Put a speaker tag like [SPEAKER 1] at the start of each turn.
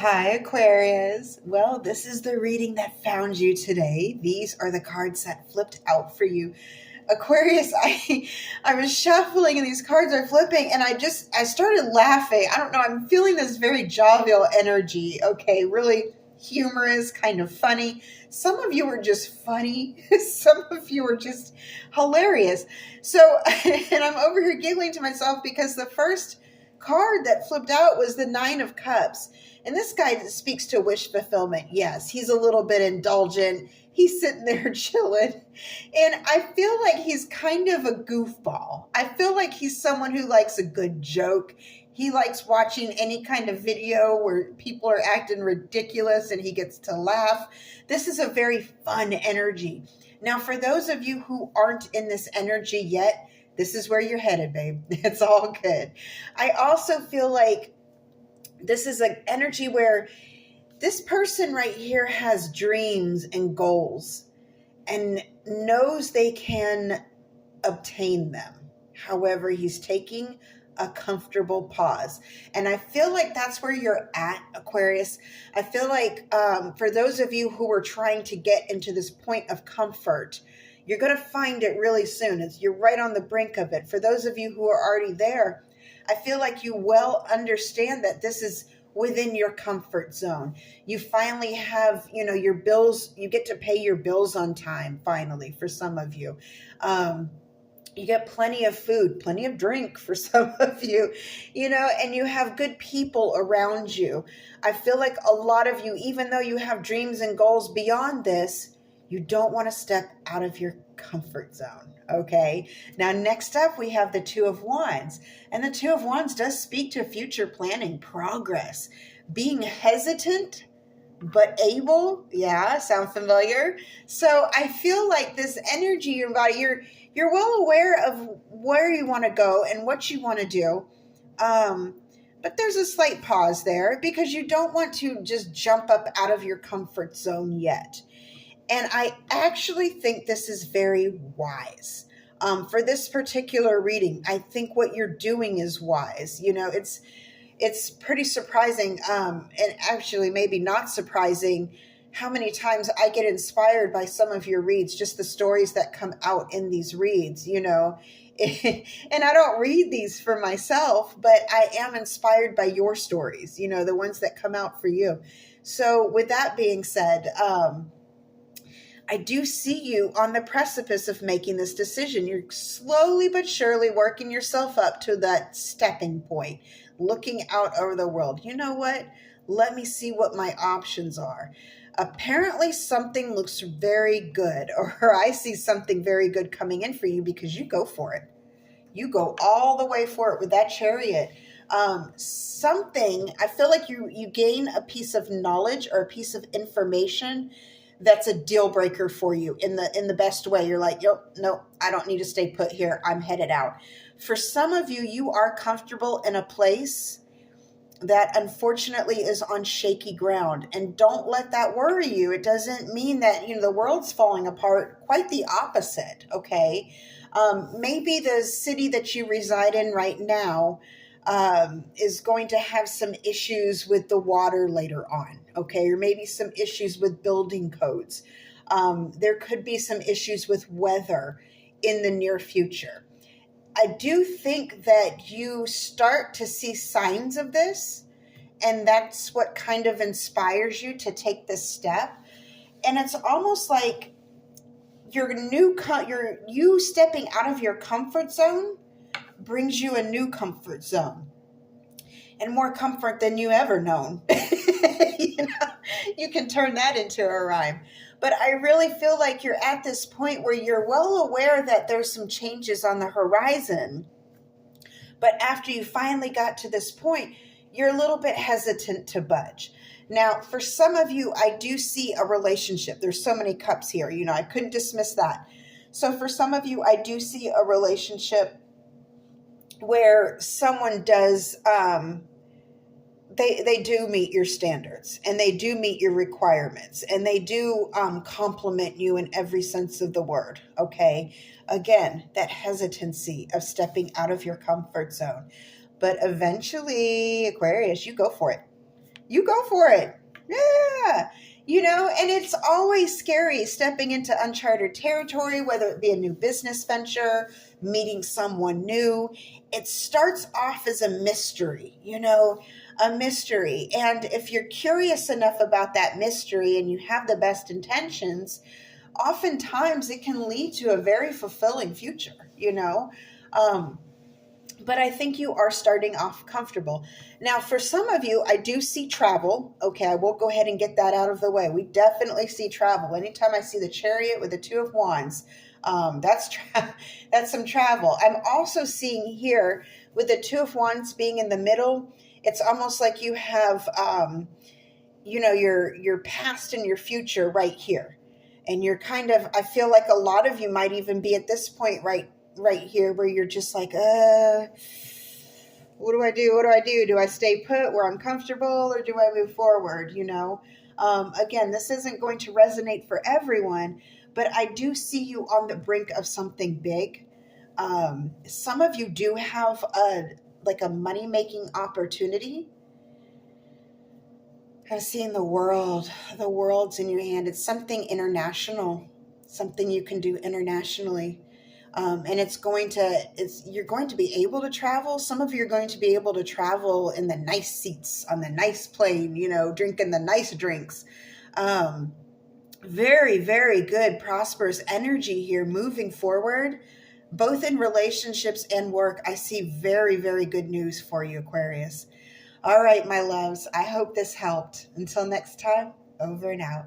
[SPEAKER 1] Hi, Aquarius. Well, this is the reading that found you today. These are the cards that flipped out for you. Aquarius, I was shuffling and these cards are flipping and I started laughing. I don't know, I'm feeling this very jovial energy. Okay, really humorous, kind of funny. Some of you were just funny. Some of you were just hilarious. So, and I'm over here giggling to myself because the first card that flipped out was the Nine of Cups. And this guy speaks to wish fulfillment. Yes, he's a little bit indulgent. He's sitting there chilling. And I feel like he's kind of a goofball. I feel like he's someone who likes a good joke. He likes watching any kind of video where people are acting ridiculous and he gets to laugh. This is a very fun energy. Now, for those of you who aren't in this energy yet, this is where you're headed, babe. It's all good. I also feel like this is an energy where this person right here has dreams and goals and knows they can obtain them. However, he's taking a comfortable pause. And I feel like that's where you're at, Aquarius. I feel like for those of you who are trying to get into this point of comfort, you're going to find it really soon. You're right on the brink of it. For those of you who are already there, I feel like you well understand that this is within your comfort zone. You finally have, your bills, you get to pay your bills on time, finally, for some of you. You get plenty of food, plenty of drink for some of you, and you have good people around you. I feel like a lot of you, even though you have dreams and goals beyond this, you don't want to step out of your comfort zone. Okay. Now, next up, we have the Two of Wands. And the Two of Wands does speak to future planning, progress, being hesitant, but able. Yeah, sound familiar? So I feel like this energy in your body, you're well aware of where you want to go and what you want to do. But there's a slight pause there because you don't want to just jump up out of your comfort zone yet. And I actually think this is very wise. For this particular reading, I think what you're doing is wise. It's pretty surprising, and actually maybe not surprising, how many times I get inspired by some of your reads, just the stories that come out in these reads, And I don't read these for myself, but I am inspired by your stories, the ones that come out for you. So with that being said, I do see you on the precipice of making this decision. You're slowly but surely working yourself up to that stepping point, looking out over the world. You know what? Let me see what my options are. Apparently something looks very good, or I see something very good coming in for you because you go for it. You go all the way for it with that Chariot. I feel like you gain a piece of knowledge or a piece of information that's a deal breaker for you in the best way. You're like, no, I don't need to stay put here. I'm headed out. For some of you, you are comfortable in a place that unfortunately is on shaky ground, and don't let that worry you. It doesn't mean that, the world's falling apart. Quite the opposite. Okay. Maybe the city that you reside in right now is going to have some issues with the water later on, okay? Or maybe some issues with building codes. There could be some issues with weather in the near future. I do think that you start to see signs of this, and that's what kind of inspires you to take this step. And it's almost like you stepping out of your comfort zone brings you a new comfort zone and more comfort than you ever known. You can turn that into a rhyme. But I really feel like you're at this point where you're well aware that there's some changes on the horizon. But after you finally got to this point, you're a little bit hesitant to budge. Now, for some of you, I do see a relationship. There's so many cups here. I couldn't dismiss that. So for some of you, I do see a relationship where someone does, they do meet your standards, and they do meet your requirements, and they do compliment you in every sense of the word, okay? Again, that hesitancy of stepping out of your comfort zone. But eventually, Aquarius, you go for it. You go for it. Yeah. And it's always scary stepping into uncharted territory, whether it be a new business venture, meeting someone new. It starts off as a mystery, a mystery. And if you're curious enough about that mystery and you have the best intentions, oftentimes it can lead to a very fulfilling future. Um, but I think you are starting off comfortable. Now, for some of you, I do see travel. Okay, I will go ahead and get that out of the way. We definitely see travel. Anytime I see the chariot with the two of wands, that's some travel. I'm also seeing here with the two of wands being in the middle. It's almost like you have, your past and your future right here, and you're kind of. I feel like a lot of you might even be at this point right here where you're just like, what do I do? What do I do? Do I stay put where I'm comfortable or do I move forward? Again, this isn't going to resonate for everyone, but I do see you on the brink of something big. Some of you do have a money making opportunity. I'm seeing the world's in your hand. It's something international, something you can do internationally. And you're going to be able to travel. Some of you are going to be able to travel in the nice seats on the nice plane, drinking the nice drinks. Very, very good, prosperous energy here moving forward, both in relationships and work. I see very, very good news for you, Aquarius. All right, my loves, I hope this helped. Until next time, over and out.